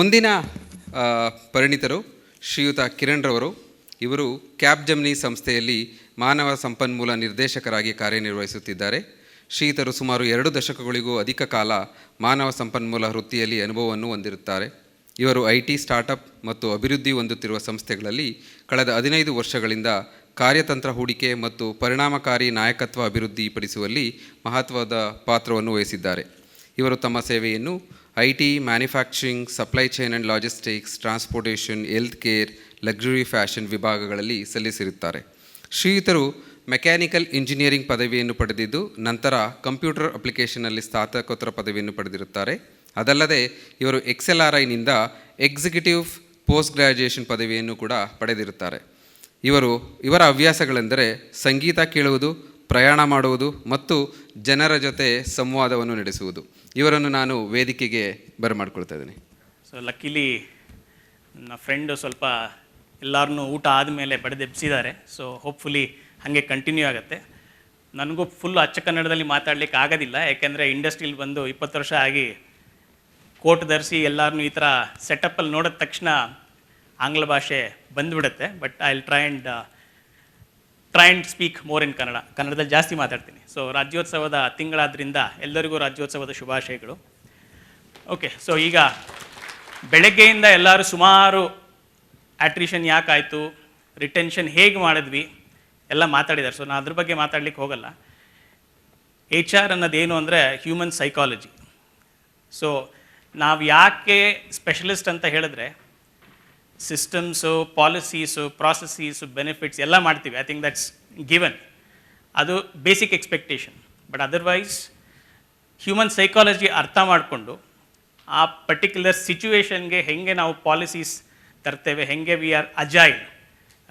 ಮುಂದಿನ ಪರಿಣಿತರು ಶ್ರೀಯುತ ಕಿರಣ್ ರವರು. ಇವರು ಕ್ಯಾಪ್ಜೆಮಿನಿ ಸಂಸ್ಥೆಯಲ್ಲಿ ಮಾನವ ಸಂಪನ್ಮೂಲ ನಿರ್ದೇಶಕರಾಗಿ ಕಾರ್ಯನಿರ್ವಹಿಸುತ್ತಿದ್ದಾರೆ. ಶ್ರೀಯುತರು ಸುಮಾರು 2 ದಶಕಗಳಿಗೂ ಅಧಿಕ ಕಾಲ ಮಾನವ ಸಂಪನ್ಮೂಲ ವೃತ್ತಿಯಲ್ಲಿ ಅನುಭವವನ್ನು ಹೊಂದಿರುತ್ತಾರೆ. ಇವರು IT ಸ್ಟಾರ್ಟಪ್ ಮತ್ತು ಅಭಿವೃದ್ಧಿ ಹೊಂದುತ್ತಿರುವ ಸಂಸ್ಥೆಗಳಲ್ಲಿ ಕಳೆದ 15 ವರ್ಷಗಳಿಂದ ಕಾರ್ಯತಂತ್ರ ಹೂಡಿಕೆ ಮತ್ತು ಪರಿಣಾಮಕಾರಿ ನಾಯಕತ್ವ ಅಭಿವೃದ್ಧಿಪಡಿಸುವಲ್ಲಿ ಮಹತ್ವದ ಪಾತ್ರವನ್ನು ವಹಿಸಿದ್ದಾರೆ. ಇವರು ತಮ್ಮ ಸೇವೆಯನ್ನು IT, manufacturing, supply chain and logistics, transportation, health care, luxury fashion ವಿಭಾಗಗಳಲ್ಲಿ ಸಲ್ಲಿಸಿರುತ್ತಾರೆ. ಶ್ರೀಯುತರು ಮೆಕ್ಯಾನಿಕಲ್ ಇಂಜಿನಿಯರಿಂಗ್ ಪದವಿಯನ್ನು ಪಡೆದಿದ್ದು ನಂತರ ಕಂಪ್ಯೂಟರ್ ಅಪ್ಲಿಕೇಶನ್ನಲ್ಲಿ ಸ್ನಾತಕೋತ್ತರ ಪದವಿಯನ್ನು ಪಡೆದಿರುತ್ತಾರೆ. ಅದಲ್ಲದೆ ಇವರು XLRIನಿಂದ ಎಕ್ಸಿಕ್ಯೂಟಿವ್ ಪೋಸ್ಟ್ ಗ್ರ್ಯಾಜುಯೇಷನ್ ಪದವಿಯನ್ನು ಕೂಡ ಪಡೆದಿರುತ್ತಾರೆ. ಇವರ ಹವ್ಯಾಸಗಳೆಂದರೆ ಸಂಗೀತ ಕೇಳುವುದು, ಪ್ರಯಾಣ ಮಾಡುವುದು ಮತ್ತು ಜನರ ಜೊತೆ ಸಂವಾದವನ್ನು ನಡೆಸುವುದು. ಇವರನ್ನು ನಾನು ವೇದಿಕೆಗೆ ಬರಮಾಡ್ಕೊಳ್ತಾ ಇದ್ದೀನಿ. ಸೊ ಲಕ್ಕಿಲಿ ನನ್ನ ಫ್ರೆಂಡು ಸ್ವಲ್ಪ ಎಲ್ಲರನ್ನೂ ಊಟ ಆದಮೇಲೆ ಬಡಿದೆಬ್ಸಿದ್ದಾರೆ. ಸೊ ಹೋಪ್ಫುಲಿ ಹಾಗೆ ಕಂಟಿನ್ಯೂ ಆಗುತ್ತೆ. ನನಗೂ ಫುಲ್ ಅಚ್ಚ ಕನ್ನಡದಲ್ಲಿ ಮಾತಾಡಲಿಕ್ಕೆ ಆಗೋದಿಲ್ಲ, ಯಾಕೆಂದರೆ ಇಂಡಸ್ಟ್ರಿಯಲ್ಲಿ ಬಂದು 20 ವರ್ಷ ಆಗಿ ಕೋಟ್ ಧರಿಸಿ ಎಲ್ಲರನ್ನೂ ಈ ಥರ ಸೆಟಪ್ಪಲ್ಲಿ ನೋಡಿದ ತಕ್ಷಣ ಆಂಗ್ಲ ಭಾಷೆ ಬಂದುಬಿಡುತ್ತೆ. But I will try and speak more in Kannada. ಕನ್ನಡದಲ್ಲಿ ಜಾಸ್ತಿ ಮಾತಾಡ್ತೀನಿ. ಸೊ ರಾಜ್ಯೋತ್ಸವದ ತಿಂಗಳಾದ್ರಿಂದ ಎಲ್ಲರಿಗೂ ರಾಜ್ಯೋತ್ಸವದ ಶುಭಾಶಯಗಳು. ಓಕೆ, ಸೊ ಈಗ ಬೆಳಗ್ಗೆಯಿಂದ ಎಲ್ಲರೂ ಸುಮಾರು ಅಟ್ರಿಷನ್ ಯಾಕಾಯಿತು, ರಿಟೆನ್ಷನ್ ಹೇಗೆ ಮಾಡಿದ್ವಿ ಎಲ್ಲ ಮಾತಾಡಿದ್ದಾರೆ. ಸೊ ನಾನು ಅದ್ರ ಬಗ್ಗೆ ಮಾತಾಡ್ಲಿಕ್ಕೆ ಹೋಗಲ್ಲ. HR ಅನ್ನೋದೇನು ಅಂದರೆ ಹ್ಯೂಮನ್ ಸೈಕಾಲಜಿ. ಸೊ ನಾವು ಯಾಕೆ ಸ್ಪೆಷಲಿಸ್ಟ್ ಅಂತ ಹೇಳಿದ್ರೆ ಸಿಸ್ಟಮ್ಸು, ಪಾಲಿಸೀಸು, ಪ್ರಾಸೆಸೀಸು, ಬೆನಿಫಿಟ್ಸ್ ಎಲ್ಲ ಮಾಡ್ತೀವಿ. I think that's given. ಅದು basic expectation. But otherwise human psychology ಅರ್ಥ ಮಾಡಿಕೊಂಡು ಆ ಪರ್ಟಿಕ್ಯುಲರ್ ಸಿಚುವೇಶನ್ಗೆ ಹೆಂಗೆ ನಾವು ಪಾಲಿಸೀಸ್ ತರ್ತೇವೆ, ಹೆಂಗೆ ವಿ ಆರ್ ಅಜೈಲ್,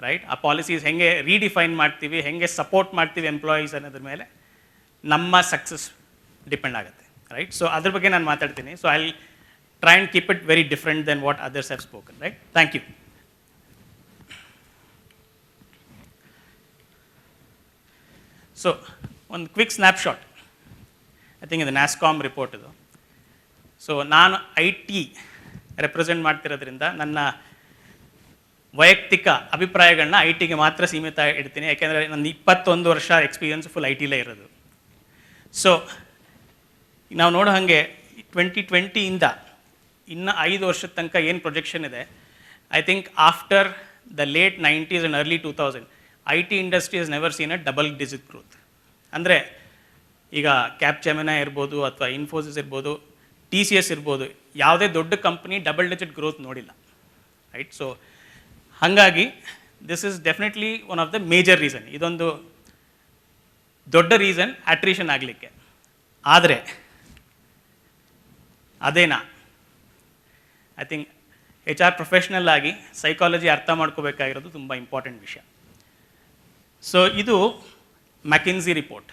ರೈಟ್, ಆ ಪಾಲಿಸೀಸ್ ಹೆಂಗೆ ರೀಡಿಫೈನ್ ಮಾಡ್ತೀವಿ, ಹೆಂಗೆ ಸಪೋರ್ಟ್ ಮಾಡ್ತೀವಿ ಎಂಪ್ಲಾಯೀಸ್ ಅನ್ನೋದ್ರ ಮೇಲೆ ನಮ್ಮ ಸಕ್ಸಸ್ ಡಿಪೆಂಡ್ ಆಗುತ್ತೆ, ರೈಟ್. ಸೊ ಅದ್ರ ಬಗ್ಗೆ ನಾನು ಮಾತಾಡ್ತೀನಿ. So I try and keep it very different than what others have spoken, right? Thank you. So, one quick snapshot. I think in the NASSCOM report idu. So, ನಾನು IT represent ಮಾಡ್ತಿರೋದ್ರಿಂದ ನನ್ನ ವೈಯಕ್ತಿಕ ಅಭಿಪ್ರಾಯಗಳನ್ನ ITಗೆ ಮಾತ್ರ ಸೀಮಿತ ಇಡ್ತೀನಿ, ಯಾಕೆಂದರೆ ನನ್ನ 21 ವರ್ಷ ಎಕ್ಸ್ಪೀರಿಯನ್ಸ್ ಫುಲ್ ITಲೇ ಇರೋದು. ಸೊ ನಾವು ನೋಡೋ ಹಾಗೆ 2020ಇಂದ ಇನ್ನು 5 ವರ್ಷದ ತನಕ ಏನು ಪ್ರೊಜೆಕ್ಷನ್ ಇದೆ, I think after the late 90s and early 2000 IT industry is never seen a double digit growth. ಅಂದರೆ ಈಗ ಕ್ಯಾಪ್ಜೆಮಿನಿ ಇರ್ಬೋದು ಅಥವಾ ಇನ್ಫೋಸಿಸ್ ಇರ್ಬೋದು, TCS ಇರ್ಬೋದು, ಯಾವುದೇ ದೊಡ್ಡ ಕಂಪ್ನಿ ಡಬಲ್ ಡಿಜಿಟ್ ಗ್ರೋತ್ ನೋಡಿಲ್ಲ, ರೈಟ್. ಸೊ ಹಾಗಾಗಿ this is definitely one of the major reason. ಇದೊಂದು ದೊಡ್ಡ ರೀಸನ್ ಅಟ್ರಿಷನ್ ಆಗಲಿಕ್ಕೆ. ಆದರೆ ಅದೇನಾ, ಐ ಥಿಂಕ್ HR ಪ್ರೊಫೆಷ್ನಲ್ ಆಗಿ ಸೈಕಾಲಜಿ ಅರ್ಥ ಮಾಡ್ಕೋಬೇಕಾಗಿರೋದು ತುಂಬ ಇಂಪಾರ್ಟೆಂಟ್ ವಿಷಯ. ಸೊ ಇದು ಮ್ಯಾಕಿನ್ಸಿ ರಿಪೋರ್ಟ್.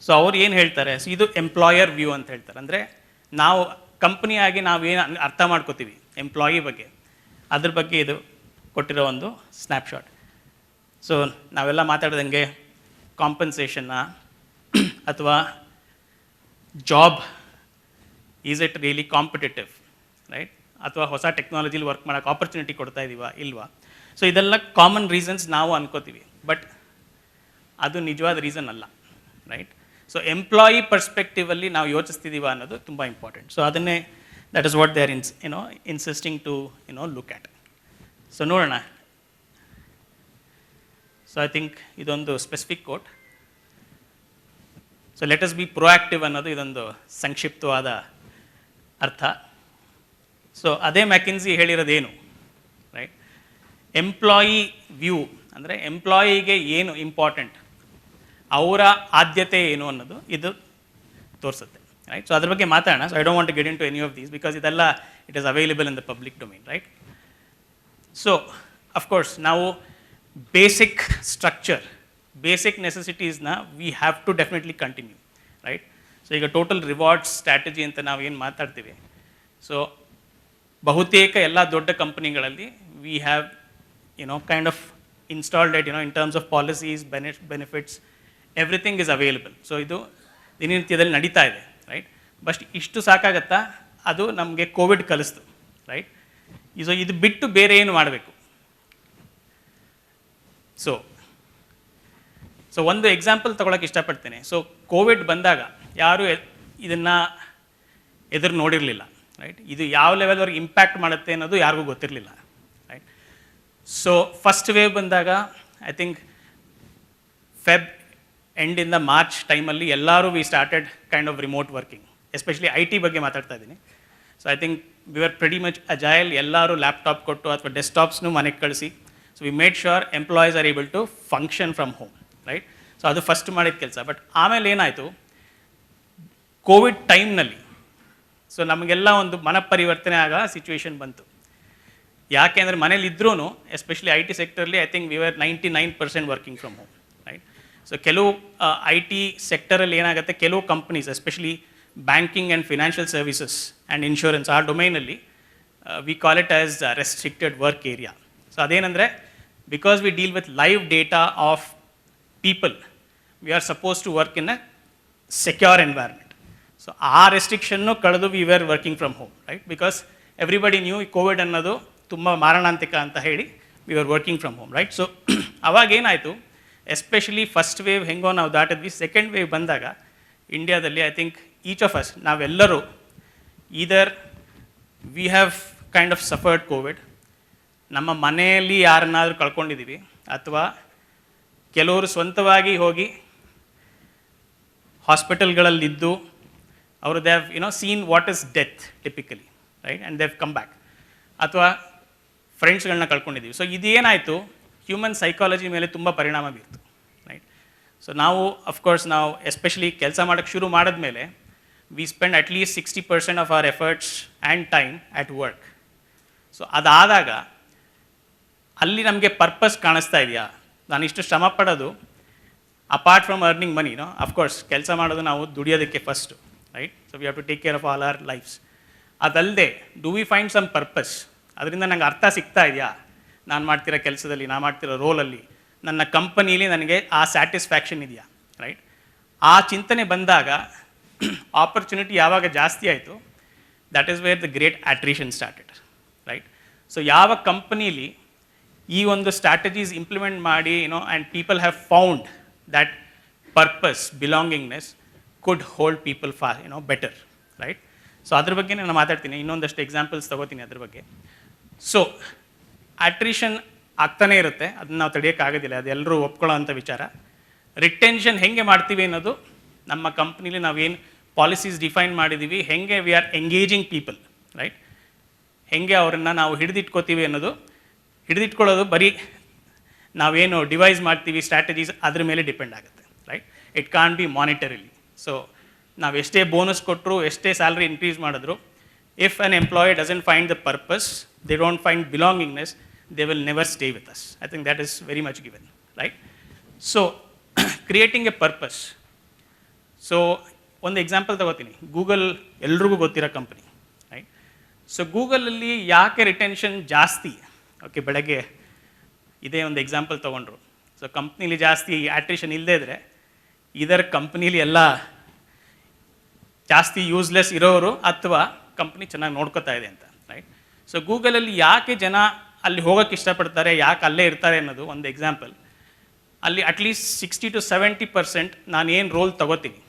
ಸೊ ಅವ್ರು ಏನು ಹೇಳ್ತಾರೆ, ಸೊ ಇದು ಎಂಪ್ಲಾಯರ್ ವ್ಯೂ ಅಂತ ಹೇಳ್ತಾರೆ. ಅಂದರೆ ನಾವು ಕಂಪ್ನಿಯಾಗಿ ನಾವೇನು ಅರ್ಥ ಮಾಡ್ಕೋತೀವಿ ಎಂಪ್ಲಾಯಿ ಬಗ್ಗೆ, ಅದ್ರ ಬಗ್ಗೆ ಇದು ಕೊಟ್ಟಿರೋ ಒಂದು ಸ್ನ್ಯಾಪ್ಶಾಟ್. ಸೊ ನಾವೆಲ್ಲ ಮಾತಾಡ್ದಂಗೆ ಕಾಂಪನ್ಸೇಷನ್ನ ಅಥವಾ job is it really competitive, right, ಅಥವಾ ಹೊಸ ಟೆಕ್ನಾಲಜಿಲಿ ವರ್ಕ್ ಮಾಡೋಕ್ಕೆ ಆಪರ್ಚುನಿಟಿ ಕೊಡ್ತಾ ಇದ್ದೀವಾ ಇಲ್ವಾ. ಸೊ ಇದೆಲ್ಲ ಕಾಮನ್ ರೀಸನ್ಸ್ ನಾವು ಅನ್ಕೋತೀವಿ, ಬಟ್ ಅದು ನಿಜವಾದ ರೀಸನ್ ಅಲ್ಲ, ರೈಟ್. ಸೊ ಎಂಪ್ಲಾಯಿ ಪರ್ಸ್ಪೆಕ್ಟಿವಲ್ಲಿ ನಾವು ಯೋಚಿಸ್ತಿದ್ದೀವ ಅನ್ನೋದು ತುಂಬ ಇಂಪಾರ್ಟೆಂಟ್. ಸೊ ಅದನ್ನೇ that is what they are insisting to look at. So ನೋಡೋಣ. ಸೊ ಐ ಥಿಂಕ್ ಇದೊಂದು specific quote. So let us be proactive ಅನ್ನೋದು ಇದೊಂದು ಸಂಕ್ಷಿಪ್ತವಾದ ಅರ್ಥ. ಸೊ ಅದೇ ಮ್ಯಾಕಿನ್ಸಿ ಹೇಳಿರೋದೇನು, ರೈಟ್. ಎಂಪ್ಲಾಯಿ ವ್ಯೂ ಅಂದರೆ ಎಂಪ್ಲಾಯಿಗೆ ಏನು ಇಂಪಾರ್ಟೆಂಟ್, ಅವರ ಆದ್ಯತೆ ಏನು ಅನ್ನೋದು ಇದು ತೋರಿಸುತ್ತೆ, ರೈಟ್. ಸೊ ಅದ್ರ ಬಗ್ಗೆ ಮಾತಾಡೋಣ. So I don't want to get into any of these because ಇದೆಲ್ಲ it is available in the public domain, right. So of course ನಾವು ಬೇಸಿಕ್ ಸ್ಟ್ರಕ್ಚರ್, ಬೇಸಿಕ್ ನೆಸೆಸಿಟೀಸ್ನ we have to definitely continue, right. So ಈಗ total rewards strategy ಅಂತ ನಾವು ಏನು ಮಾತಾಡ್ತೀವಿ, so ಬಹುತೇಕ ಎಲ್ಲ ದೊಡ್ಡ ಕಂಪ್ನಿಗಳಲ್ಲಿ we have kind of installed it in terms of policies, benefits, everything is available. So ಇದು ದಿನನಿತ್ಯದಲ್ಲಿ ನಡೀತಾ ಇದೆ, ರೈಟ್. ಬಟ್ ಇಷ್ಟು ಸಾಕಾಗತ್ತಾ, ಅದು ನಮಗೆ ಕೋವಿಡ್ ಕಲಿಸ್ತು. ರೈಟ್. ಇದು ಬಿಟ್ಟು ಬೇರೆ ಏನು ಮಾಡಬೇಕು? ಸೊ ಒಂದು ಎಕ್ಸಾಂಪಲ್ ತೊಗೊಳಕ್ಕೆ ಇಷ್ಟಪಡ್ತೇನೆ. ಸೊ ಕೋವಿಡ್ ಬಂದಾಗ ಯಾರು ಇದನ್ನು ಎದುರು ನೋಡಿರಲಿಲ್ಲ, ರೈಟ್. ಇದು ಯಾವ ಲೆವೆಲ್ವರೆಗೆ ಇಂಪ್ಯಾಕ್ಟ್ ಮಾಡುತ್ತೆ ಅನ್ನೋದು ಯಾರಿಗೂ ಗೊತ್ತಿರಲಿಲ್ಲ, ರೈಟ್. ಸೊ ಫಸ್ಟ್ ವೇವ್ ಬಂದಾಗ ಐ ಥಿಂಕ್ ಫೆಬ್ ಎಂಡಿಂದ ಮಾರ್ಚ್ ಟೈಮಲ್ಲಿ ಎಲ್ಲರೂ we started kind of remote working, especially I T ಬಗ್ಗೆ ಮಾತಾಡ್ತಾ ಇದ್ದೀನಿ. So I think we are pretty much agile. ಎಲ್ಲರೂ ಲ್ಯಾಪ್ಟಾಪ್ ಕೊಟ್ಟು ಅಥವಾ ಡೆಸ್ಕ್ಟಾಪ್ಸ್ನು ಮನೆಗೆ ಕಳಿಸಿ. So we made sure employees are able to function from home, right. So ಅದು ಫಸ್ಟ್ ಮಾಡಿದ ಕೆಲಸ. ಬಟ್ ಆಮೇಲೆ ಏನಾಯಿತು, ಕೋವಿಡ್ ಟೈಮ್ನಲ್ಲಿ ಸೊ ನಮಗೆಲ್ಲ ಒಂದು ಮನಪರಿವರ್ತನೆ ಆಗ ಸಿಚುವೇಶನ್ ಬಂತು. ಯಾಕೆ ಅಂದರೆ ಮನೇಲಿ ಇದ್ರೂ ಎಸ್ಪೆಷಲಿ ಐ ಟಿ ಸೆಕ್ಟರ್ಲಿ I think we are 99% working from home, right. So ಕೆಲವು ಐ ಟಿ ಸೆಕ್ಟರಲ್ಲಿ ಏನಾಗುತ್ತೆ, ಕೆಲವು companies especially banking and financial services and insurance ಆ ಡೊಮೈನಲ್ಲಿ we call it as restricted work area. So ಅದೇನೆಂದರೆ, because we deal with live data of people, we are suppose to work in a secure environment. So ಆ ರೆಸ್ಟ್ರಿಕ್ಷನ್ನು ಕಳೆದು we are working from home, right. Because everybody knew ಈ Covid ಅನ್ನೋದು ತುಂಬ ಮಾರಣಾಂತಿಕ ಅಂತ ಹೇಳಿ we are working from home, right. So ಅವಾಗೇನಾಯಿತು, ಎಸ್ಪೆಷಲಿ ಫಸ್ಟ್ ವೇವ್ ಹೆಂಗೋ ನಾವು ದಾಟಿದ್ವಿ. ಸೆಕೆಂಡ್ ವೇವ್ ಬಂದಾಗ ಇಂಡಿಯಾದಲ್ಲಿ I think each of us ನಾವೆಲ್ಲರೂ either we have kind of suffered Covid, ನಮ್ಮ ಮನೆಯಲ್ಲಿ ಯಾರನ್ನಾದರೂ ಕಳ್ಕೊಂಡಿದ್ದೀವಿ, ಅಥವಾ ಕೆಲವರು ಸ್ವಂತವಾಗಿ ಹೋಗಿ ಹಾಸ್ಪಿಟಲ್ಗಳಲ್ಲಿದ್ದು ಅವರು they have seen what is death typically, right, and they have come back. ಅಥವಾ ಫ್ರೆಂಡ್ಸ್ಗಳನ್ನ ಕಳ್ಕೊಂಡಿದ್ದೀವಿ. ಸೊ ಇದೇನಾಯಿತು, ಹ್ಯೂಮನ್ ಸೈಕಾಲಜಿ ಮೇಲೆ ತುಂಬ ಪರಿಣಾಮ ಬೀರ್ತು, ರೈಟ್. ಸೊ ನಾವು ಅಫ್ಕೋರ್ಸ್ ನಾವು ಎಸ್ಪೆಷಲಿ ಕೆಲಸ ಮಾಡೋಕ್ಕೆ ಶುರು ಮಾಡಿದ್ಮೇಲೆ we spend at least 60% of our efforts and time at work. So ಅದಾದಾಗ ಅಲ್ಲಿ ನಮಗೆ ಪರ್ಪಸ್ ಕಾಣಿಸ್ತಾ ಇದೆಯಾ, ನಾನು ಇಷ್ಟು ಶ್ರಮ ಪಡೋದು apart from earning money, of course ಕೆಲಸ ಮಾಡೋದು ನಾವು ದುಡಿಯೋದಕ್ಕೆ first, right. So we have to take care of all our lifes. ಅದಲ್ಲದೆ do we find some purpose, ಅದರಿಂದ ನಂಗೆ ಅರ್ಥ ಸಿಗ್ತಾ ಇದೆಯಾ, ನಾನು ಮಾಡ್ತಿರೋ ಕೆಲಸದಲ್ಲಿ, ನಾನು ಮಾಡ್ತಿರೋ ರೋಲಲ್ಲಿ, ನನ್ನ ಕಂಪನೀಲಿ ನನಗೆ ಆ ಸ್ಯಾಟಿಸ್ಫ್ಯಾಕ್ಷನ್ ಇದೆಯಾ, ರೈಟ್. ಆ ಚಿಂತನೆ ಬಂದಾಗ ಆಪರ್ಚುನಿಟಿ ಯಾವಾಗ ಜಾಸ್ತಿ ಆಯಿತು, that is where the great attrition started, right. So ಯಾವ ಕಂಪನೀಲಿ ಈ ಒಂದು ಸ್ಟ್ರಾಟಜೀಸ್ ಇಂಪ್ಲಿಮೆಂಟ್ ಮಾಡಿ and people have found that purpose, belongingness could hold people better, right. So ಅದ್ರ ಬಗ್ಗೆ ನಾನು ಮಾತಾಡ್ತೀನಿ, ಇನ್ನೊಂದಷ್ಟು ಎಕ್ಸಾಂಪಲ್ಸ್ ತೊಗೋತೀನಿ ಅದ್ರ ಬಗ್ಗೆ. ಸೊ ಅಟ್ರಿಷನ್ ಆಗ್ತಾನೇ ಇರುತ್ತೆ, ಅದನ್ನ ನಾವು ತಡೆಯೋಕ್ಕಾಗೋದಿಲ್ಲ, ಅದೆಲ್ಲರೂ ಒಪ್ಕೊಳ್ಳೋ ಅಂಥ ವಿಚಾರ. ರಿಟೆನ್ಷನ್ ಹೆಂಗೆ ಮಾಡ್ತೀವಿ ಅನ್ನೋದು ನಮ್ಮ ಕಂಪ್ನೀಲಿ ನಾವೇನು ಪಾಲಿಸೀಸ್ ಡಿಫೈನ್ ಮಾಡಿದ್ದೀವಿ, ಹೆಂಗೆ we are engaging people, right, ಹೆಂಗೆ ಅವರನ್ನು ನಾವು ಹಿಡಿದಿಟ್ಕೋತೀವಿ ಅನ್ನೋದು, ಹಿಡಿದಿಟ್ಕೊಳ್ಳೋದು ಬರೀ ನಾವೇನು ಡಿವೈಸ್ ಮಾಡ್ತೀವಿ ಸ್ಟ್ರಾಟಜೀಸ್ ಅದ್ರ ಮೇಲೆ ಡಿಪೆಂಡ್ ಆಗುತ್ತೆ, right. It can't be monetarily. So ನಾವು ಎಷ್ಟೇ ಬೋನಸ್ ಕೊಟ್ಟರು, ಎಷ್ಟೇ ಸ್ಯಾಲ್ರಿ ಇನ್ಕ್ರೀಸ್ ಮಾಡಿದ್ರು, if an employee doesn't find the purpose, they don't find belongingness, they will never stay with us. I think that is very much given, right. So creating a purpose. So ಒಂದು example ತಗೋತೀನಿ, Google ಎಲ್ರಿಗೂ ಗೊತ್ತಿರೋ company, right. So ಗೂಗಲಲ್ಲಿ ಯಾಕೆ retention ಜಾಸ್ತಿ, okay, ಬೆಳಗ್ಗೆ ಇದೇ ಒಂದು ಎಕ್ಸಾಂಪಲ್ ತೊಗೊಂಡ್ರು. ಸೊ ಕಂಪ್ನೀಲಿ ಜಾಸ್ತಿ ಅಟ್ರಿಷನ್ ಇಲ್ಲದೇ ಇದ್ದರೆ ಇದರ ಕಂಪ್ನೀಲಿ ಎಲ್ಲ ಜಾಸ್ತಿ ಯೂಸ್ಲೆಸ್ ಇರೋರು ಅಥವಾ ಕಂಪ್ನಿ ಚೆನ್ನಾಗಿ ನೋಡ್ಕೋತಾ ಇದೆ ಅಂತ, ರೈಟ್. ಸೊ ಗೂಗಲಲ್ಲಿ ಯಾಕೆ ಜನ ಅಲ್ಲಿ ಹೋಗೋಕ್ಕೆ ಇಷ್ಟಪಡ್ತಾರೆ, ಯಾಕೆ ಅಲ್ಲೇ ಇರ್ತಾರೆ ಅನ್ನೋದು ಒಂದು ಎಕ್ಸಾಂಪಲ್. ಅಲ್ಲಿ ಅಟ್ಲೀಸ್ಟ್ 60 to 70% ನಾನು ಏನು ರೋಲ್ ತೊಗೋತೀನಿ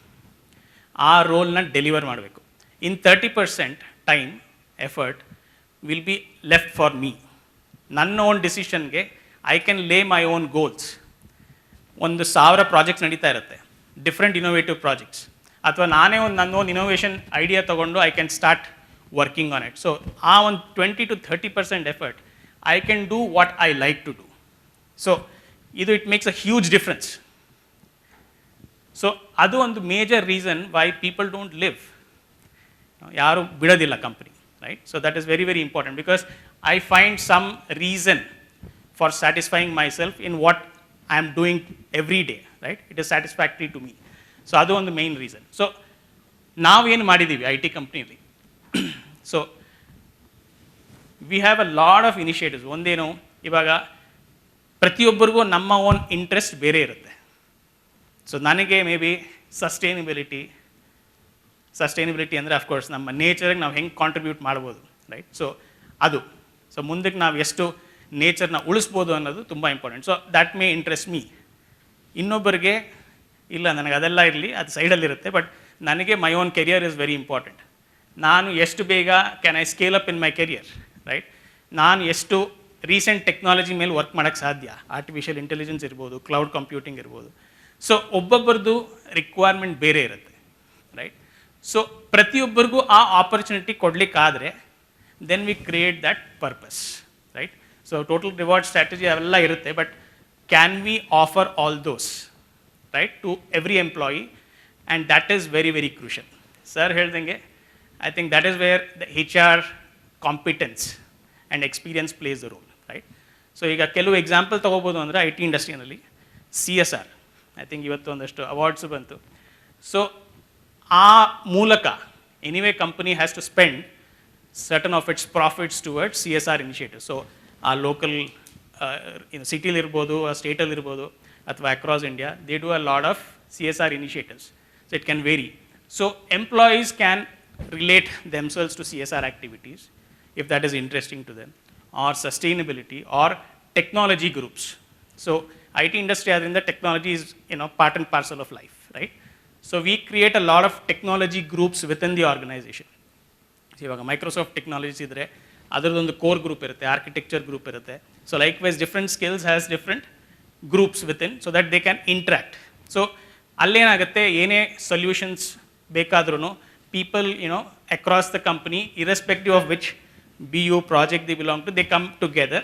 ಆ ರೋಲ್ನ ಡೆಲಿವರ್ ಮಾಡಬೇಕು. ಇನ್ 30% time effort will be left for me. ನನ್ನ ಓನ್ ಡಿಸಿಷನ್ಗೆ ಐ ಕ್ಯಾನ್ ಲೇ ಮೈ ಓನ್ ಗೋಲ್ಸ್. 1,000 ಪ್ರಾಜೆಕ್ಟ್ಸ್ ನಡೀತಾ ಇರುತ್ತೆ, ಡಿಫ್ರೆಂಟ್ ಇನೋವೇಟಿವ್ ಪ್ರಾಜೆಕ್ಟ್ಸ್, ಅಥವಾ ನಾನೇ ಒಂದು ನನ್ನ ಒಂದು ಇನೋವೇಷನ್ ಐಡಿಯಾ ತೊಗೊಂಡು I can start working on it. So ಆ ಒಂದು 20 to 30% effort I can do what I like to do. So ಇದು it makes a huge difference. So ಅದು ಒಂದು major reason why people don't leave, ಯಾರು ಬಿಡೋದಿಲ್ಲ company, right. So that is very very important, because I find some reason for satisfying myself in what I am doing every day, right. It is satisfactory to me. So ಅದು ಒಂದು main reason. So ನಾವೇನು ಮಾಡಿದ್ದೀವಿ I T ಕಂಪ್ನಿಯಲ್ಲಿ, so we have a lot of initiatives. ಒಂದೇನು, ಇವಾಗ ಪ್ರತಿಯೊಬ್ಬರಿಗೂ ನಮ್ಮ own interest ಬೇರೆ ಇರುತ್ತೆ. ಸೊ ನನಗೆ ಮೇ ಬಿ ಸಸ್ಟೈನಿಬಿಲಿಟಿ ಅಂದರೆ ಅಫ್ಕೋರ್ಸ್ ನಮ್ಮ ನೇಚರ್ಗೆ ನಾವು ಹೆಂಗೆ ಕಾಂಟ್ರಿಬ್ಯೂಟ್ ಮಾಡ್ಬೋದು, ರೈಟ್. ಸೊ ಅದು. ಸೊ ಮುಂದಕ್ಕೆ ನಾವು ಎಷ್ಟು ನೇಚರ್ನ ಉಳಿಸ್ಬೋದು ಅನ್ನೋದು ತುಂಬ important. So that may interest me. ಇನ್ನೊಬ್ಬರಿಗೆ ಇಲ್ಲ ನನಗೆ ಅದೆಲ್ಲ ಇರಲಿ, ಅದು ಸೈಡಲ್ಲಿರುತ್ತೆ, ಬಟ್ ನನಗೆ my own career is very important. ನಾನು ಎಷ್ಟು ಬೇಗ can I scale up in my career, right? ನಾನು ಎಷ್ಟು ರೀಸೆಂಟ್ ಟೆಕ್ನಾಲಜಿ ಮೇಲೆ ವರ್ಕ್ ಮಾಡೋಕ್ಕೆ ಸಾಧ್ಯ, ಆರ್ಟಿಫಿಷಿಯಲ್ ಇಂಟೆಲಿಜೆನ್ಸ್ ಇರ್ಬೋದು, ಕ್ಲೌಡ್ ಕಂಪ್ಯೂಟಿಂಗ್ ಇರ್ಬೋದು. ಸೊ ಒಬ್ಬೊಬ್ಬರದು ರಿಕ್ವೈರ್ಮೆಂಟ್ ಬೇರೆ ಇರುತ್ತೆ, ರೈಟ್? ಸೊ ಪ್ರತಿಯೊಬ್ಬರಿಗೂ ಆ ಆಪರ್ಚುನಿಟಿ ಕೊಡಲಿಕ್ಕಾದರೆ then we create that purpose, right? So total reward strategy ಅವೆಲ್ಲ ಇರುತ್ತೆ, but can we offer all those, right, to every employee? And that is very very crucial. Sir ಹೇಳ್ದಂಗೆ I think that is where the HR competence and experience plays the role, right? So ಈಗ ಕೆಲವು example ತೊಗೋಬೋದು ಅಂದರೆ IT ಇಂಡಸ್ಟ್ರಿನಲ್ಲಿ CSR, I think ಇವತ್ತು ಒಂದಷ್ಟು awards ಬಂತು. So ಆ ಮೂಲಕ anyway company has to spend certain of its profits towards CSR initiative. So ಆ ಲೋಕಲ್ ಸಿಟಿಲಿರ್ಬೋದು, ಸ್ಟೇಟಲ್ಲಿರ್ಬೋದು, ಅಥವಾ across India, they do a lot of CSR initiatives. So it can vary. So employees can relate themselves to CSR activities if that is interesting to them, or sustainability, or technology groups. So IT industry adrinda technology is part and parcel of life, right? So we create a lot of technology groups within the organization. So ivaga Microsoft Technologies idre ಅದರದೊಂದು core group ಇರುತ್ತೆ, architecture group ಇರುತ್ತೆ. So likewise different skills has different groups within, so that they can interact. So ಅಲ್ಲೇನಾಗುತ್ತೆ, ಏನೇ solutions ಬೇಕಾದ್ರೂ people across the company, irrespective of which BU project they belong to, they come together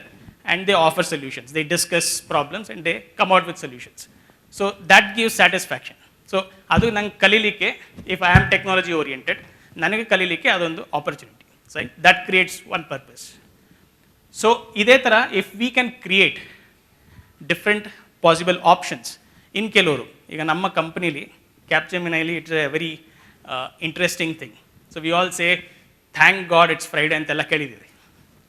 and they offer solutions. They discuss problems and they come out with solutions. So that gives satisfaction. So adu nange kalilike, if I am technology oriented, ನನಗೆ ಕಲೀಲಿಕ್ಕೆ ಅದೊಂದು opportunity, right? That creates one purpose. So ಇದೇ ಥರ if we can create different possible options in ಕೆಲವರು, ಈಗ ನಮ್ಮ ಕಂಪ್ನೀಲಿ ಕ್ಯಾಪ್ಜೆಮಿನೈಲಿ it's a very interesting thing. So we all say thank God it's Friday ಅಂತೆಲ್ಲ ಕೇಳಿದ್ದೀರಿ,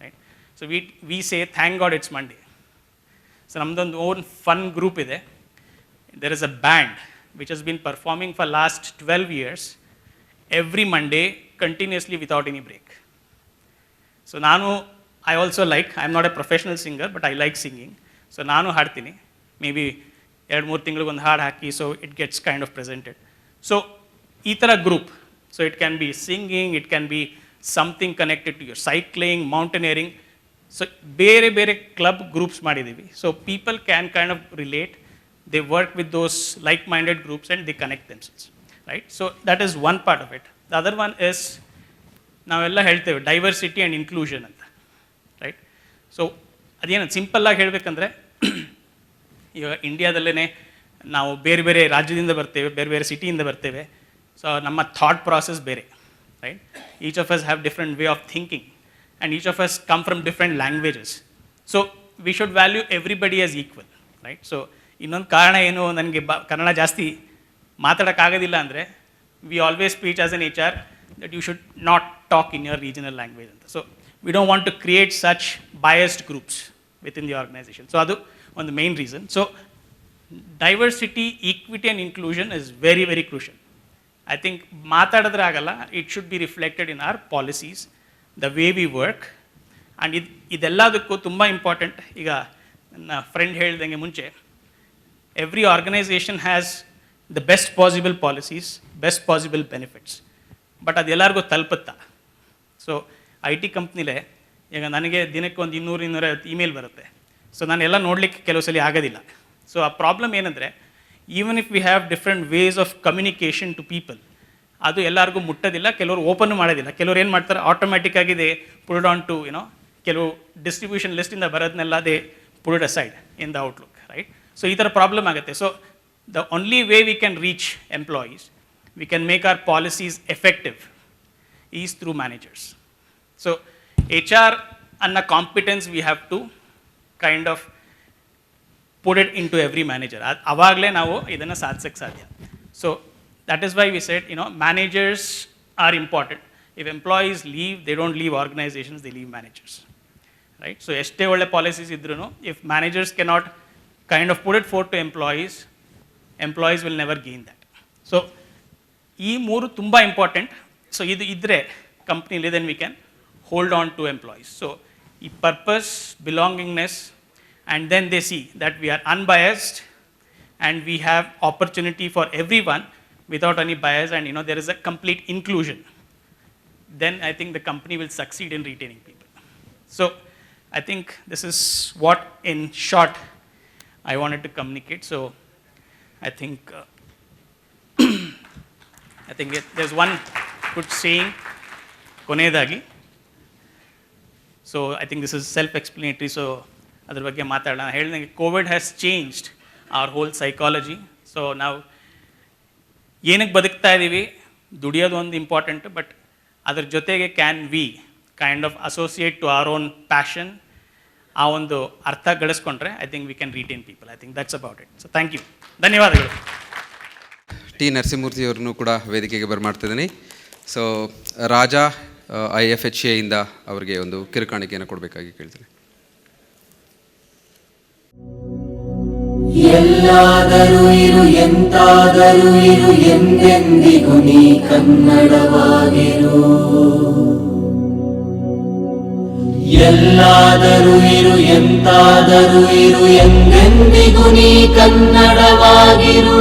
right? So we say thank God it's Monday. So ನಮ್ಮದೊಂದು ಓನ್ ಫನ್ ಗ್ರೂಪ್ ಇದೆ. There is a band which has been performing for last 12 years every Monday continuously without any break. So I also like, I am not a professional singer, but I like singing. So ನಾನು ಹಾಡ್ತೀನಿ, may be 2-3 ತಿಂಗಳಿಗೆ ಒಂದು ಹಾಡು ಹಾಕಿ, so it gets kind of presented. So ಈ ಥರ group, so it can be singing, it can be something connected to your cycling, mountaineering. So ಬೇರೆ ಬೇರೆ club groups ಮಾಡಿದ್ದೀವಿ. So people can kind of relate, they work with those like minded groups and they connect themselves, right? So that is one part of it. The other one is ನಾವೆಲ್ಲ ಹೇಳ್ತೇವೆ diversity and inclusion ಅಂತ, right? So ಅದೇನು ಸಿಂಪಲ್ಲಾಗಿ ಹೇಳಬೇಕಂದ್ರೆ, ಈಗ ಇಂಡಿಯಾದಲ್ಲೇ ನಾವು ಬೇರೆ ಬೇರೆ ರಾಜ್ಯದಿಂದ ಬರ್ತೇವೆ, ಬೇರೆ ಬೇರೆ ಸಿಟಿಯಿಂದ ಬರ್ತೇವೆ. ಸೊ ನಮ್ಮ ಥಾಟ್ ಪ್ರಾಸೆಸ್ ಬೇರೆ, right? Each of us have different way of thinking and each of us come from different languages. So we should value everybody as equal, right? So ಇನ್ನೊಂದು ಕಾರಣ ಏನು, ನನಗೆ ಕನ್ನಡ ಜಾಸ್ತಿ ಮಾತಾಡೋಕ್ಕಾಗೋದಿಲ್ಲ ಅಂದರೆ, we always speech as an HR that you should not talk in your regional language ಅಂತ. So we don't want to create such biased groups with in the organisation. So ಅದು ಒಂದು main reason. So diversity, equity and inclusion is very very crucial. I think ಮಾತಾಡಿದ್ರೆ ಆಗಲ್ಲ, it should be reflected in our policies, the way we work. And ಇದೆಲ್ಲದಕ್ಕೂ ತುಂಬ important. ಈಗ ನನ್ನ friend ಹೇಳ್ದಂಗೆ ಮುಂಚೆ, every organisation has the best possible policies, best possible benefits, but ಅದು ಎಲ್ಲರಿಗೂ ತಲುಪುತ್ತಾ? ಸೊ IT ಕಂಪ್ನಿಲೇ ಈಗ ನನಗೆ ದಿನಕ್ಕೆ ಒಂದು 200-250 ಇಮೇಲ್ ಬರುತ್ತೆ. ಸೊ ನಾನೆಲ್ಲ ನೋಡಲಿಕ್ಕೆ ಕೆಲವು ಸಲ ಆಗೋದಿಲ್ಲ. ಸೊ ಆ ಪ್ರಾಬ್ಲಮ್ ಏನಂದರೆ, even if we have different ways of communication to people, ಅದು ಎಲ್ಲರಿಗೂ ಮುಟ್ಟೋದಿಲ್ಲ. ಕೆಲವರು ಓಪನ್ ಮಾಡೋದಿಲ್ಲ. ಕೆಲವರು ಏನು ಮಾಡ್ತಾರೆ, ಆಟೋಮ್ಯಾಟಿಕ್ ಆಗಿ ದೇ ಪುಟ್ ಆನ್ ಟು ಕೆಲವು ಡಿಸ್ಟ್ರಿಬ್ಯೂಷನ್ ಲಿಸ್ಟಿಂದ ಬರೋದನ್ನೆಲ್ಲ they put aside in the Outlook, right? So ಈ ಥರ ಪ್ರಾಬ್ಲಮ್ ಆಗುತ್ತೆ. So the only way we can reach employees, we can make our policies effective, is through managers. So HR and the competence we have to kind of put it into every manager. Avagle ನಾವು ಇದನ್ನು ಸಾಧಿಸಕ್ಕೆ ಸಾಧ್ಯ. So that is why we said, managers are important. If employees leave, they don't leave organizations, they leave managers, right? So ಎಷ್ಟೇ ಒಳ್ಳೆ policies ಇದ್ರೂ, if managers cannot kind of put it forward to employees will never gain that. So ಈ ಮೂರು ತುಂಬ important. So ಇದು ಇದ್ದರೆ ಕಂಪ್ನಿಲಿ, then we can hold on to employees. So purpose, belongingness, and then they see that we are unbiased and we have opportunity for everyone without any bias, and there is a complete inclusion. Then I think the company will succeed in retaining people. So I think this is what in short I wanted to communicate. So I think there's one good saying, ಕೊನೆಯದಾಗಿ. So I think this is self-explanatory, so ಅದ್ರ ಬಗ್ಗೆ ಮಾತಾಡೋಣ. ಹೇಳಿದಂಗೆ Covid has changed hour hole psychology. So ನಾವು ಏನಕ್ಕೆ ಬದುಕ್ತಾ ಇದ್ದೀವಿ, ದುಡಿಯೋದು ಒಂದು ಇಂಪಾರ್ಟೆಂಟು, ಬಟ್ ಅದ್ರ ಜೊತೆಗೆ can we kind of associate to our own passion, ಆ ಒಂದು ಅರ್ಥ ಗಳಿಸ್ಕೊಂಡ್ರೆ I think we can retain people. I think that's about it. So thank you, ಧನ್ಯವಾದಗಳು. ಟಿ ನರಸಿಂಹಮೂರ್ತಿ ಅವ್ರನ್ನೂ ಕೂಡ ವೇದಿಕೆಗೆ ಬರ್ಮಾಡ್ತಿದ್ದೀನಿ. ಸೊ ರಾಜ IFHA ಅವರಿಗೆ ಒಂದು ಕಿರುಕಾಣಿಕೆಯನ್ನು ಕೊಡಬೇಕಾಗಿ ಕೇಳ್ತೀನಿ. ಎಲ್ಲಾದರೂ ಇರು ಎಂತಾದರೂ ಇರು ಎಂದೆಂದಿಗೂ ನೀ ಕನ್ನಡವಾಗಿರು. ಎಲ್ಲಾದರೂ ಇರು ಎಂತಾದರೂ ಇರು ಎಂದೆಂದಿಗೂ ನೀ ಕನ್ನಡವಾಗಿರು.